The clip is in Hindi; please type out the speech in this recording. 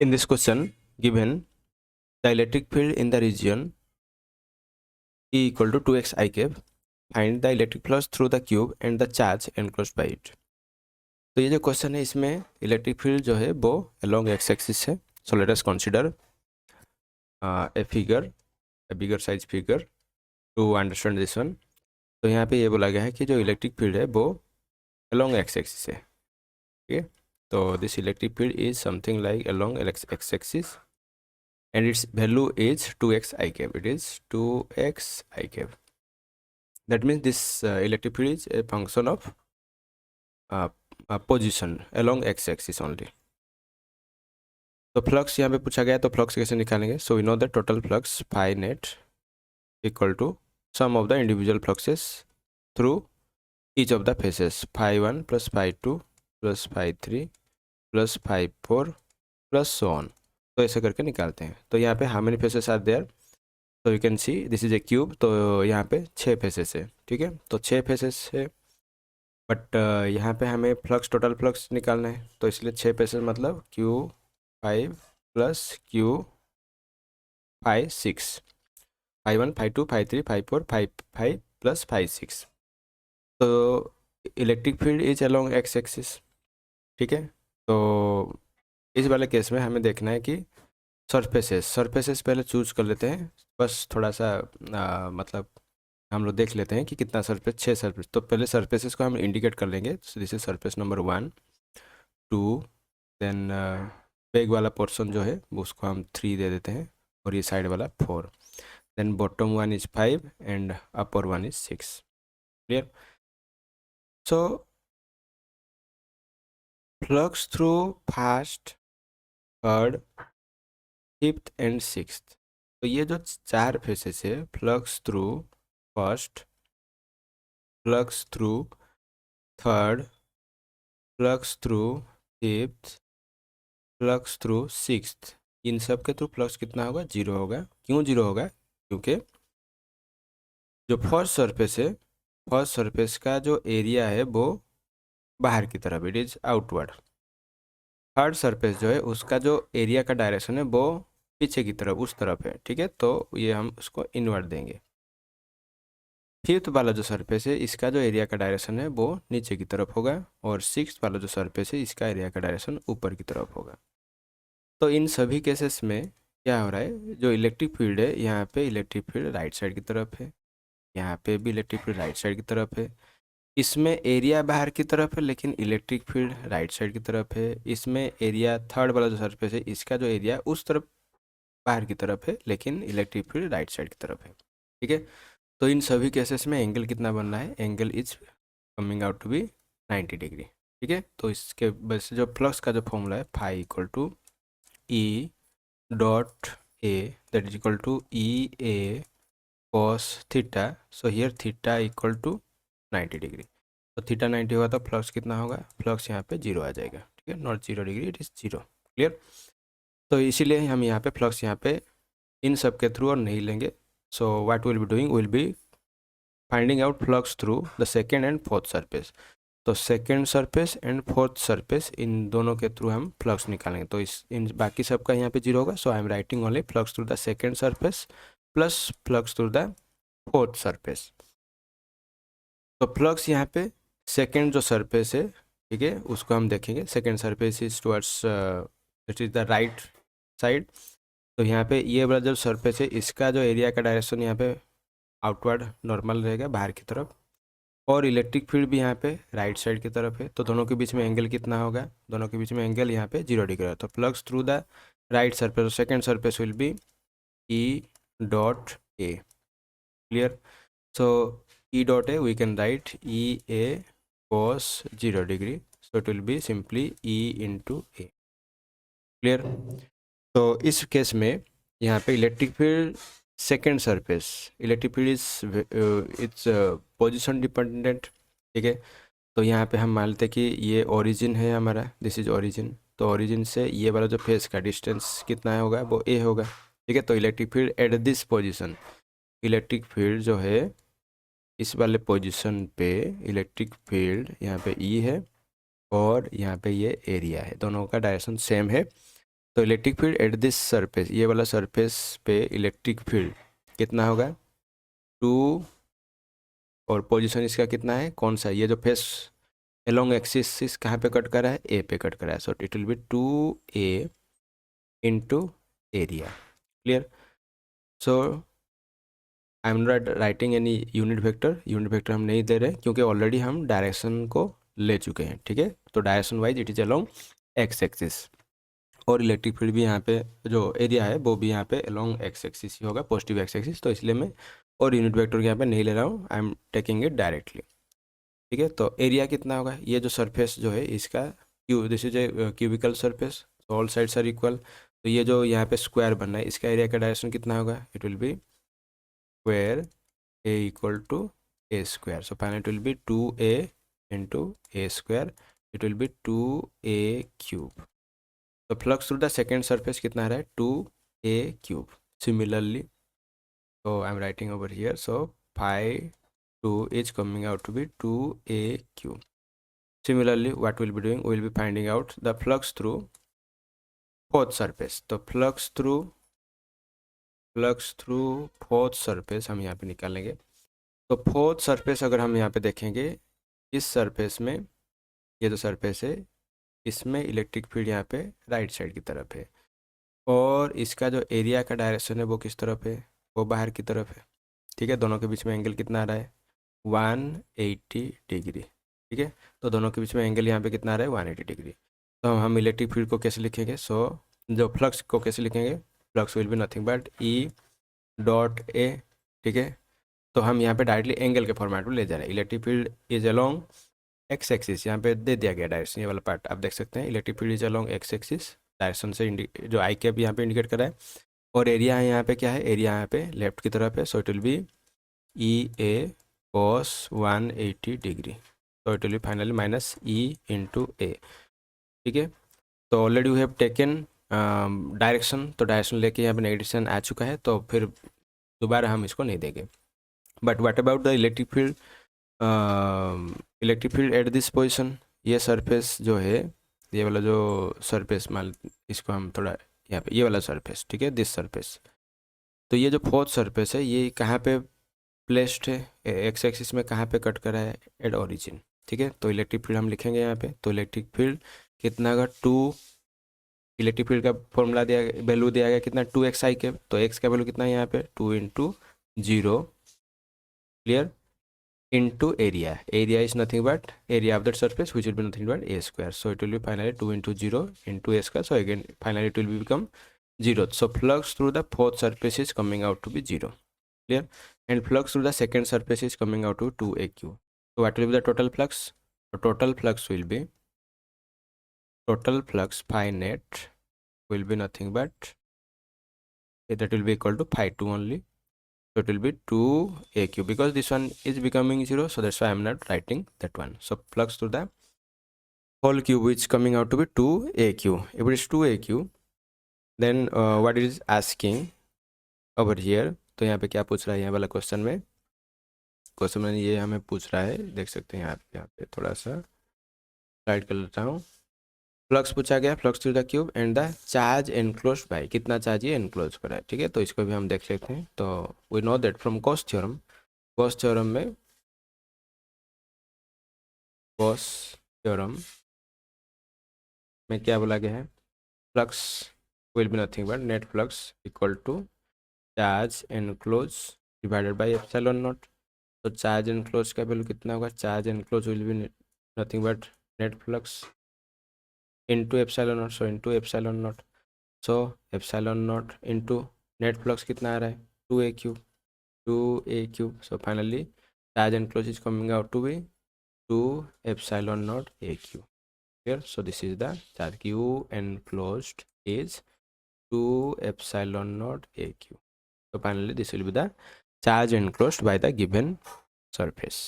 In this question, given the electric field in the region E equal to 2x I cap, find the electric flux through the cube and the charge enclosed by it. तो ये जो क्वेश्चन है इसमें इलेक्ट्रिक फील्ड जो है वो अलोंग एक्स एक्सिस है. So let us consider a figure, a bigger size figure to understand this one. तो यहाँ पे ये बोला गया है कि जो इलेक्ट्रिक फील्ड है वो अलोंग एक्स एक्सिस है. ठीक है, तो this electric field is something like along X axis and its value is 2x I cap. It is 2x I cap. That means this electric field is a function of position along x axis only. तो फ्लक्स यहाँ पे पूछा गया, तो फ्लक्स कैसे निकालेंगे? So we know the total flux phi net equal to sum of the individual fluxes through each of the faces, phi 1 plus phi 2 plus phi 3 plus phi 4 plus so on. तो ऐसे करके निकालते हैं. तो यहाँ पे how many faces are there? तो you can see this is a cube. तो यहाँ पे 6 फेसेस है. ठीक है, तो 6 फेसेस है, बट यहाँ पे हमें फ्लक्स, टोटल फ्लक्स निकालना है. तो इसलिए 6 फेसेस मतलब Q5 plus Q5 6, phi 1 phi 2 phi 3 phi 4 phi 5 plus phi 6. तो electric field is along X axis. ठीक है, तो इस वाले केस में हमें देखना है कि सरफेसेस पहले चूज कर लेते हैं. बस थोड़ा सा मतलब हम लोग देख लेते हैं कि कितना सरफेस, 6 सरफेस. तो पहले सरफेसेस को हम इंडिकेट कर लेंगे. This is surface number 1 2, then back वाला पोर्शन जो है वो उसको हम 3 दे देते हैं, और ये साइड वाला 4. Then bottom 1 is 5 and upper 1 is 6. Clear? So flux through first, third, fifth and sixth. तो ये जो 4 फेसेस है, flux through first, flux through third, flux through fifth, flux through sixth, इन सब के थ्रू फ्लक्स कितना होगा? 0 होगा. क्यों 0 होगा? क्योंकि जो फर्स्ट सरफेस है, फर्स्ट सरफेस का जो एरिया है वो बाहर की तरफ, it is outward. Third surface जो है उसका जो एरिया का डायरेक्शन है वो पीछे की तरफ, उस तरफ है. ठीक है, तो ये हम उसको इनवर्ट देंगे. फिफ्थ वाला जो सरफेस है इसका जो एरिया का डायरेक्शन है वो नीचे की तरफ होगा, और सिक्स्थ वाला जो सरफेस है इसका एरिया का डायरेक्शन ऊपर की तरफ होगा. तो इन सभी केसेस में क्या हो रहा है, जो इलेक्ट्रिक फील्ड है यहाँ पे इलेक्ट्रिक फील्ड राइट साइड की तरफ है, यहाँ पे भी इलेक्ट्रिक फील्ड राइट साइड की तरफ है. इसमें एरिया बाहर की तरफ है लेकिन इलेक्ट्रिक फील्ड राइट साइड की तरफ है. इसमें एरिया, थर्ड वाला जो सरफेस है इसका जो एरिया उस तरफ बाहर की तरफ है लेकिन इलेक्ट्रिक फील्ड राइट साइड की तरफ है. ठीक है, तो इन सभी केसेस में एंगल कितना बन रहा है? Angle is coming out to be 90 degree. ठीक है, तो इसके वजह से जो फ्लक्स का जो फॉर्मूला है, phi equal to E dot A, that is equal to E A cos theta. So here theta equal to 90 degree. तो थीटा 90 होगा तो फ्लक्स कितना होगा? फ्लक्स यहाँ पे 0 आ जाएगा. ठीक है, not 0 degree, it is 0. Clear? तो इसीलिए हम यहाँ पे फ्लक्स यहाँ पे इन सब के थ्रू और नहीं लेंगे. So what will be doing, will be finding out flux through the second and fourth surface. तो second surface and fourth surface, इन दोनों के थ्रू हम फ्लक्स निकालेंगे. तो इस इन बाकी सबका यहाँ पे 0 होगा. So I am writing only flux through the second surface plus flux through the fourth surface. तो फ्लक्स यहाँ पे सेकेंड जो सरफेस है, ठीक है, उसको हम देखेंगे. Second surface is towards, it is the right side. तो यहाँ पे ये वाला जो सरफेस है इसका जो एरिया का डायरेक्शन यहाँ पे आउटवर्ड नॉर्मल रहेगा, बाहर की तरफ. और इलेक्ट्रिक फील्ड भी यहाँ पे राइट साइड की तरफ है. तो दोनों के बीच में एंगल कितना होगा? दोनों के बीच में एंगल यहाँ पे 0 डिग्री है. तो flux through the right surface, second surface will be E dot A. Clear? So E dot A we can write E A cos 0 degree. So it will be simply E into A. Clear? तो इस केस में यहाँ पे electric field second surface, electric field is its position dependent. ठीक है, तो यहाँ पे हम मान लेते हैं कि ये ओरिजिन है हमारा, दिस इज ओरिजिन. तो ओरिजिन से ये वाला जो फेस का डिस्टेंस कितना होगा? वो ए होगा. ठीक है, तो electric field at this position, electric field जो है इस वाले पोजिशन पे, इलेक्ट्रिक फील्ड यहाँ पे ई है और यहाँ पे ये एरिया है, दोनों का डायरेक्शन सेम है. तो electric field at this surface, ये वाला सरफेस पे इलेक्ट्रिक फील्ड कितना होगा 2, और पोजीशन इसका कितना है, कौन सा, ये जो फेस एलोंग एक्सिस कहाँ पे कट कर रहा है, ए पे कट कर रहा है, so it will B 2a into area. Clear? So I am not writing any unit vector हम नहीं दे रहे क्योंकि ऑलरेडी हम डायरेक्शन को ले चुके हैं। ठीक है, तो direction wise it is along X axis, और इलेक्ट्रिक फील्ड भी यहाँ पे जो एरिया है वो भी यहाँ पे अलोंग एक्स एक्सिस ही होगा, पॉजिटिव एक्स एक्सिस, तो इसलिए मैं और यूनिट वेक्टर यहाँ पे नहीं ले रहा हूँ, I am taking it directly. ठीक है, तो एरिया कितना होगा, ये जो सरफेस जो है इसका this is a cubical surface, all sides are equal, तो ये जो यहाँ पे स्क्वायर बनना है इसका एरिया का डायरेक्शन कितना होगा, it will B square a equal to a square. So finally it will be 2a into a square. It will be 2a cube. So flux through the second surface कितना आ रहा है 2a cube. Similarly, so I'm writing over here. So phi 2 is coming out to be 2a cube. Similarly, what we'll be doing, we'll be finding out the flux through fourth surface. तो flux through fourth surface हम यहाँ पे निकालेंगे। तो फोर्थ सरफेस अगर हम यहाँ पे देखेंगे, इस सरफेस में ये जो सरफेस है इसमें इलेक्ट्रिक फील्ड यहाँ पे राइट साइड की तरफ है, और इसका जो एरिया का डायरेक्शन है वो किस तरफ है, वो बाहर की तरफ है। ठीक है, दोनों के बीच में एंगल कितना आ रहा है 180 डिग्री। ठीक है, तो दोनों के बीच में एंगल यहाँ पे कितना आ रहा है 180 डिग्री। तो हम इलेक्ट्रिक फील्ड को कैसे लिखेंगे, सो जो फ्लक्स को कैसे लिखेंगे, flux will be nothing but E dot ए। ठीक है, तो हम यहाँ पे डायरेक्टली एंगल के फॉर्मेट में ले जा रहे हैं। Electric field is along X axis, यहाँ पे दे दिया गया डायरेक्शन, ये वाला पार्ट आप देख सकते हैं, electric field is along X axis, direction से जो आई कैप यहाँ पे इंडिकेट कर रहा है, और एरिया है यहाँ पे क्या है, एरिया यहाँ पे लेफ्ट की तरफ है, so it will be E A cos 180 degree, तो it will be finally minus E into A. ठीक है, तो already we have taken direction, तो डायरेक्शन लेके यहाँ पे नेगेटिव आ चुका है, तो फिर दोबारा हम इसको नहीं देंगे। But what about the electric field, electric field at this position, ये सरफेस जो है, ये वाला जो सरफेस मान, इसको हम थोड़ा यहाँ पे, ये वाला सरफेस, ठीक है, दिस सरफेस, तो ये जो फोर्थ सरफेस है ये कहाँ पे प्लेस्ड है, एक्स एक्सिस में कहाँ पे कट करा है, एट ओरिजिन। ठीक है, तो इलेक्ट्रिक फील्ड हम लिखेंगे यहाँ पे, तो इलेक्ट्रिक फील्ड कितना होगा 2, इलेक्ट्रिक फील्ड का फॉर्मूला दिया गया, वैल्यू दिया गया कितना 2xi के, तो एक्स का वैल्यू कितना है यहाँ पे 2 into 0, clear, into area. Area is nothing but area of that surface, which will be nothing but a square. So it will be finally 2 into 0 into a square. So again finally it will become 0. So flux through the fourth surface is coming out to be 0. Clear? And flux through the second surface is coming out to 2aq. So what will be the total flux? The total flux will be, total flux phi net will be nothing but that will be equal to phi 2 only. So it will be 2aq, because this one is becoming 0, so that's why I'm not writing that one. So flux through the whole cube which is coming out to be 2aq. If it is 2aq, then what it is asking over here, तो यहाँ पे क्या पूछ रहा है, यहाँ वाला क्वेश्चन में ये हमें पूछ रहा है, देख सकते हैं यहाँ पे थोड़ा सा राइट कर लेता हूँ। फ्लक्स पूछा गया, flux through the cube and the charge enclose by, कितना चार्ज ये एनक्लोज करा है। ठीक है, तो इसको भी हम देख लेते हैं। तो we know that from Gauss theorem, में गॉस थ्योरम में क्या बोला गया है, flux will be nothing but net flux equal to charge enclose divided by epsilon naught. तो चार्ज एनक्लोज का वैल्यू कितना होगा, charge enclose will be nothing but net flux into epsilon naught, so into epsilon naught, so epsilon naught into net flux कितना आ रहा है 2a cube. So finally charge enclose is coming out to be 2 epsilon naught aq here. So this is the charge, q enclosed is 2 epsilon naught aq. So finally this will be the charge enclosed by the given surface.